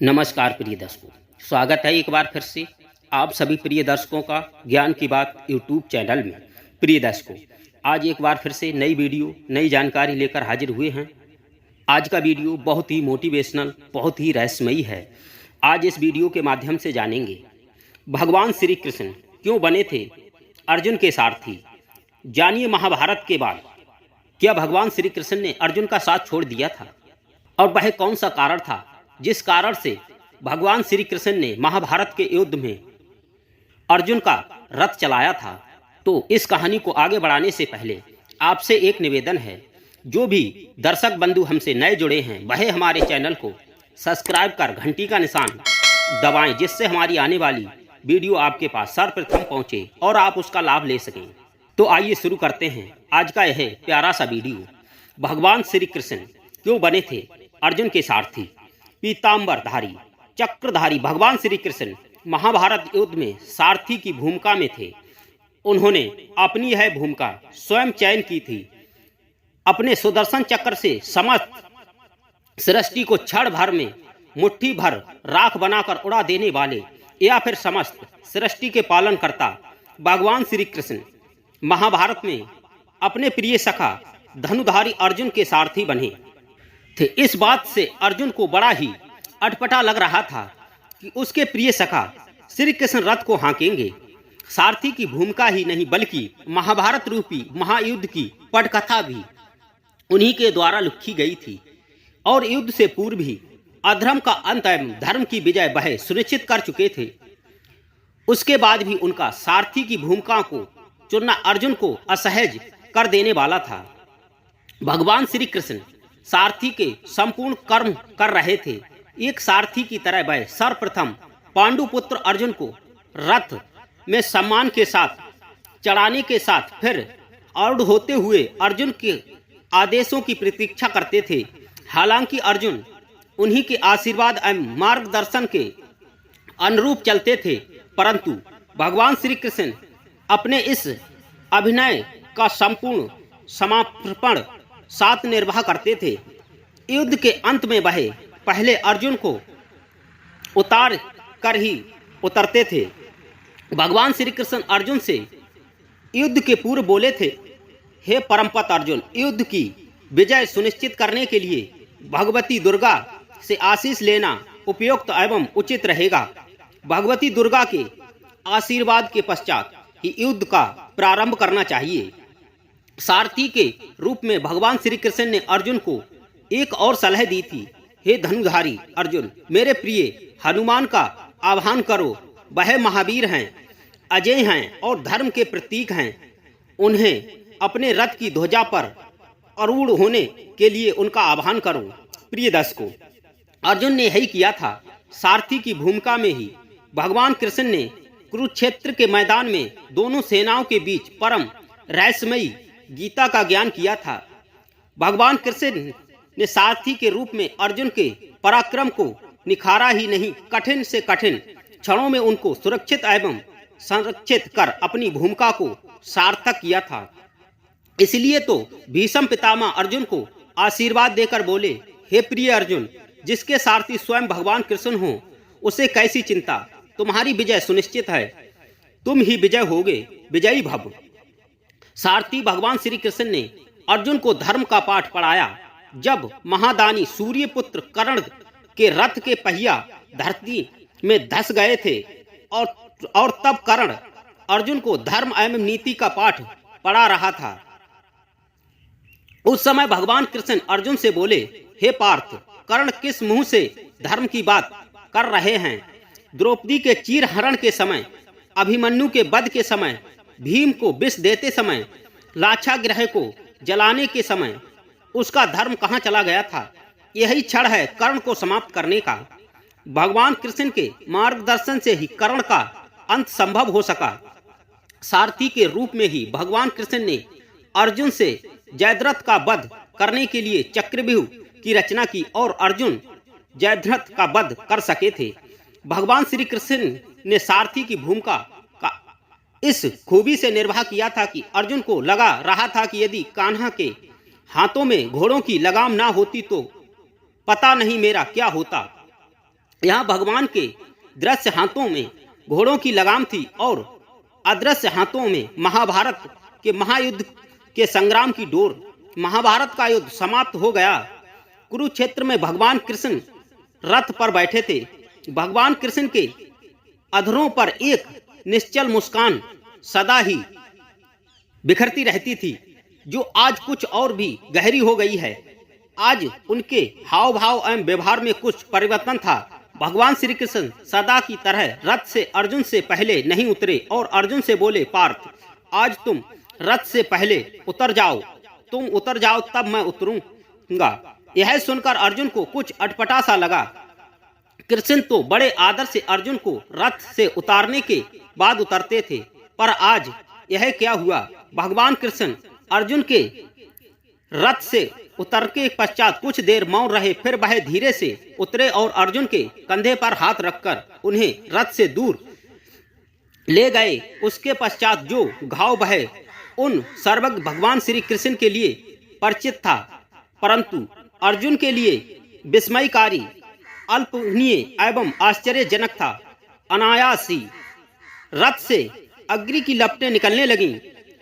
नमस्कार प्रिय दर्शकों, स्वागत है एक बार फिर से आप सभी प्रिय दर्शकों का ज्ञान की बात यूट्यूब चैनल में। प्रिय दर्शकों, आज एक बार फिर से नई वीडियो नई जानकारी लेकर हाजिर हुए हैं। आज का वीडियो बहुत ही मोटिवेशनल, बहुत ही रहस्यमयी है। आज इस वीडियो के माध्यम से जानेंगे भगवान श्री कृष्ण क्यों बने थे अर्जुन के सारथी। जानिए महाभारत के बाद क्या भगवान श्री कृष्ण ने अर्जुन का साथ छोड़ दिया था और वह कौन सा कारण था जिस कारण से भगवान श्री कृष्ण ने महाभारत के युद्ध में अर्जुन का रथ चलाया था। तो इस कहानी को आगे बढ़ाने से पहले आपसे एक निवेदन है, जो भी दर्शक बंधु हमसे नए जुड़े हैं वह हमारे चैनल को सब्सक्राइब कर घंटी का निशान दबाएं, जिससे हमारी आने वाली वीडियो आपके पास सर्वप्रथम पहुंचे और आप उसका लाभ ले सकें। तो आइए शुरू करते हैं आज का यह प्यारा सा वीडियो। भगवान श्री कृष्ण क्यों बने थे अर्जुन के सारथी। पीताम्बरधारी चक्रधारी भगवान श्री कृष्ण महाभारत युद्ध में सारथी की भूमिका में थे। उन्होंने अपनी यह भूमिका स्वयं चयन की थी। अपने सुदर्शन चक्र से समस्त सृष्टि को क्षण भर में मुट्ठी भर राख बनाकर उड़ा देने वाले या फिर समस्त सृष्टि के पालन करता भगवान श्री कृष्ण महाभारत में अपने प्रिय सखा धनुधारी अर्जुन के सारथी बने थे। इस बात से अर्जुन को बड़ा ही अटपटा लग रहा था कि उसके प्रिय सखा श्री कृष्ण रथ को हाँकेंगे। सारथी की भूमिका ही नहीं बल्कि महाभारत रूपी महायुद्ध की पटकथा भी उन्हीं के द्वारा लिखी गई थी और युद्ध से पूर्व ही अधर्म का अंत एवं धर्म की विजय वह सुनिश्चित कर चुके थे। उसके बाद भी उनका सारथी की भूमिका को चुनना अर्जुन को असहज कर देने वाला था। भगवान श्री कृष्ण सारथी के संपूर्ण कर्म कर रहे थे। एक सारथी की तरह वह सर्वप्रथम पांडुपुत्र अर्जुन को रथ में सम्मान के साथ चढ़ाने के साथ फिर आरूढ़ होते हुए अर्जुन के आदेशों की प्रतीक्षा करते थे। हालांकि अर्जुन उन्हीं के आशीर्वाद एवं मार्गदर्शन के अनुरूप चलते थे, परंतु भगवान श्री कृष्ण अपने इस अभिनय का संपूर्ण समर्पण साथ निर्वाह करते थे। युद्ध के अंत में वह पहले अर्जुन को उतार कर ही उतरते थे। भगवान श्री कृष्ण अर्जुन से युद्ध के पूर्व बोले थे, हे परमपत अर्जुन, युद्ध की विजय सुनिश्चित करने के लिए भगवती दुर्गा से आशीष लेना उपयुक्त एवं उचित रहेगा। भगवती दुर्गा के आशीर्वाद के पश्चात ही युद्ध का प्रारंभ करना चाहिए। सारथी के रूप में भगवान श्री कृष्ण ने अर्जुन को एक और सलाह दी थी, हे धनुधारी अर्जुन, मेरे प्रिय हनुमान का आह्वान करो। वह महावीर हैं, अजय हैं और धर्म के प्रतीक हैं। उन्हें अपने रथ की ध्वजा पर आरूढ़ होने के लिए उनका आह्वान करो। प्रिय दर्शकों, अर्जुन ने यही किया था। सारथी की भूमिका में ही भगवान कृष्ण ने कुरुक्षेत्र के मैदान में दोनों सेनाओं के बीच परम रहस्यमयी गीता का ज्ञान किया था। भगवान कृष्ण ने सारथी के रूप में अर्जुन के पराक्रम को निखारा ही नहीं, कठिन से कठिन क्षणों में उनको सुरक्षित एवं संरक्षित कर अपनी भूमिका को सार्थक किया था। इसलिए तो भीष्म पितामह अर्जुन को आशीर्वाद देकर बोले, हे प्रिय अर्जुन, जिसके सारथी स्वयं भगवान कृष्ण हो उसे कैसी चिंता, तुम्हारी विजय सुनिश्चित है, तुम ही विजय होगे, विजयी भव। सारथी भगवान श्री कृष्ण ने अर्जुन को धर्म का पाठ पढ़ाया। जब महादानी सूर्यपुत्र कर्ण के रथ के पहिया धरती में धस गए थे और तब कर्ण अर्जुन को धर्म एवं नीति का पाठ पढ़ा रहा था। उस समय भगवान कृष्ण अर्जुन से बोले, हे पार्थ, कर्ण किस मुंह से धर्म की बात कर रहे हैं। द्रौपदी के चीर हरण के समय, अभिमन्यु के वध के समय, भीम को विष देते समय, लाक्षागृह को जलाने के समय उसका धर्म कहाँ चला गया था। यही क्षण है कर्ण को समाप्त करने का। भगवान कृष्ण के मार्गदर्शन से ही कर्ण का अंत संभव हो सका। सारथी के रूप में ही भगवान कृष्ण ने अर्जुन से जयद्रथ का वध करने के लिए चक्रव्यूह की रचना की और अर्जुन जयद्रथ का वध कर सके थे। भगवान श्री कृष्ण ने सारथी की भूमिका का इस खूबी से निर्वाह किया था कि अर्जुन को लगा रहा था कि यदि कान्हा के हाथों में घोड़ों की लगाम ना होती तो पता नहीं मेरा क्या होता। यहाँ भगवान के दृश्य हाथों में घोड़ों की लगाम थी और अदृश्य हाथों में महाभारत के महायुद्ध के संग्राम की डोर। महाभारत का युद्ध समाप्त हो गया। कुरुक्षेत्र में भगवान कृष्ण रथ पर बैठे थे। भगवान कृष्ण के अधरों पर एक निश्चल मुस्कान सदा ही बिखरती रहती थी, जो आज कुछ और भी गहरी हो गई है। आज उनके हाव भाव एवं व्यवहार में कुछ परिवर्तन था। भगवान श्री कृष्ण सदा की तरह रथ से अर्जुन से पहले नहीं उतरे और अर्जुन से बोले, पार्थ, आज तुम रथ से पहले उतर जाओ। तुम उतर जाओ तब मैं उतरूंगा। यह सुनकर अर्जुन को कुछ अटपटा सा लगा। कृष्ण तो बड़े आदर से अर्जुन को रथ से उतारने के बाद उतरते थे, पर आज यह क्या हुआ? भगवान कृष्ण अर्जुन के रथ से उतर के पश्चात कुछ देर मौन रहे, फिर वह धीरे से उतरे और अर्जुन के कंधे पर हाथ रखकर उन्हें रथ से दूर ले गए। उसके पश्चात जो घाव वह उन सर्वज्ञ भगवान श्री कृष्ण के लिए परिचित था, परंतु अर्जुन के लिए विस्मयकारी, अल्पनीय एवं आश्चर्यजनक था। अनायास ही रथ से अग्नि की लपटें निकलने लगीं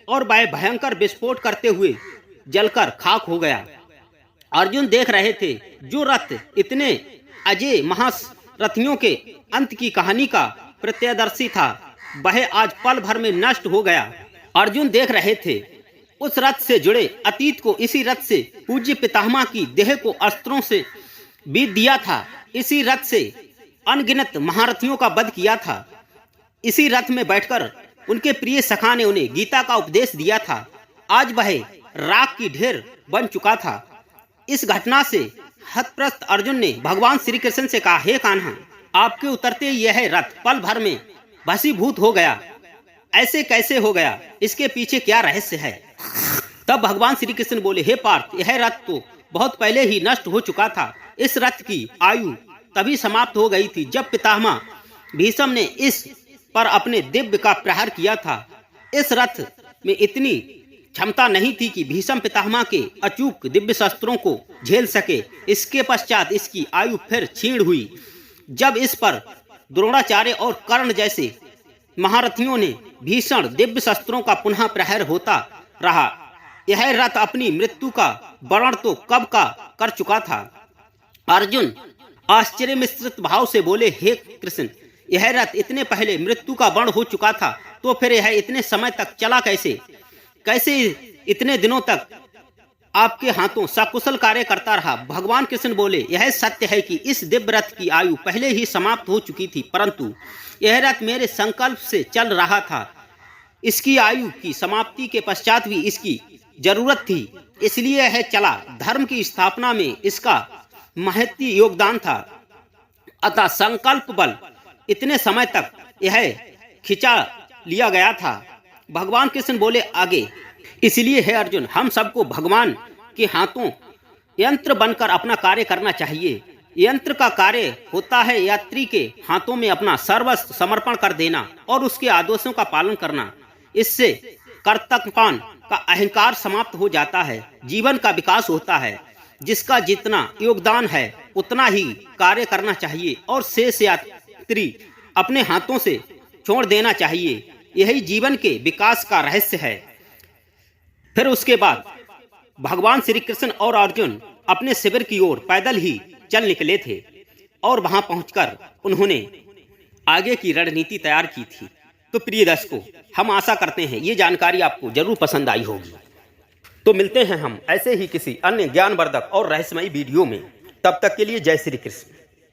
और वह भयंकर विस्फोट करते हुए जलकर खाक हो गया। अर्जुन देख रहे थे, जो रथ इतने अजय महारथियों के अंत की कहानी का प्रत्यदर्शी था, वह आज पल भर में नष्ट हो गया। अर्जुन देख रहे थे उस रथ से जुड़े अतीत को। इसी रथ से पूज्य पितामह की देह को अस्त्रों से बीत दिया था। इसी रथ से अनगिनत महारथियों का वध किया था। इसी रथ में बैठकर उनके प्रिय सखा ने उन्हें गीता का उपदेश दिया था। आज वह राख की ढेर बन चुका था। इस घटना से हतप्रस्त अर्जुन ने भगवान श्री कृष्ण से कहा, हे कान्हा, आपके उतरते यह रथ पल भर में भस्मीभूत हो गया। ऐसे कैसे हो गया? इसके पीछे क्या रहस्य है? तब भगवान श्री कृष्ण बोले, हे पार्थ, यह रथ तो बहुत पहले ही नष्ट हो चुका था। इस रथ की आयु तभी समाप्त हो गई थी जब पितामह भीष्म ने इस पर अपने दिव्य का प्रहार किया था। इस रथ में इतनी क्षमता नहीं थी कि भीष्म पितामह के अचूक दिव्य शस्त्रों को झेल सके। इसके पश्चात इसकी आयु फिर क्षीण हुई, जब इस पर द्रोणाचार्य और कर्ण जैसे महारथियों ने भीषण दिव्य शस्त्रों का पुनः प्रहार होता रहा। यह रथ अपनी मृत्यु का वर्ण तो कब का कर चुका था। अर्जुन आश्चर्य मिश्रित भाव से बोले, हे कृष्ण, यह रथ इतने पहले मृत्यु का वर्ण हो चुका था, तो फिर यह इतने समय तक चला कैसे? कैसे इतने दिनों तक आपके हाथों सकुशल कार्य करता रहा? भगवान कृष्ण बोले, यह सत्य है कि इस दिव्य रथ की आयु पहले ही समाप्त हो चुकी थी, परंतु यह रथ मेरे संकल्प से चल रहा था। इसकी आयु की समाप्ति के पश्चात भी इसकी जरूरत थी, इसलिए यह चला। धर्म की स्थापना में इसका महती योगदान था, अतः संकल्प बल इतने समय तक यह खिंचा लिया गया था। भगवान कृष्ण बोले आगे, इसलिए है अर्जुन, हम सबको भगवान के हाथों यंत्र बनकर अपना कार्य करना चाहिए। यंत्र का कार्य होता है यात्री के हाथों में अपना सर्वस्व समर्पण कर देना और उसके आदेशों का पालन करना। इससे कर्तव्यपन का अहंकार समाप्त हो जाता है, जीवन का विकास होता है। जिसका जितना योगदान है उतना ही कार्य करना चाहिए और शेष यात्री अपने हाथों से छोड़ देना चाहिए। यही जीवन के विकास का रहस्य है। फिर उसके बाद भगवान श्री कृष्ण और अर्जुन अपने शिविर की ओर पैदल ही चल निकले थे और वहां पहुंचकर उन्होंने आगे की रणनीति तैयार की थी। तो प्रिय दर्शकों, हम आशा करते हैं ये जानकारी आपको जरूर पसंद आई होगी। तो मिलते हैं हम ऐसे ही किसी अन्य ज्ञानवर्धक और रहस्यमयी वीडियो में। तब तक के लिए जय श्री कृष्ण।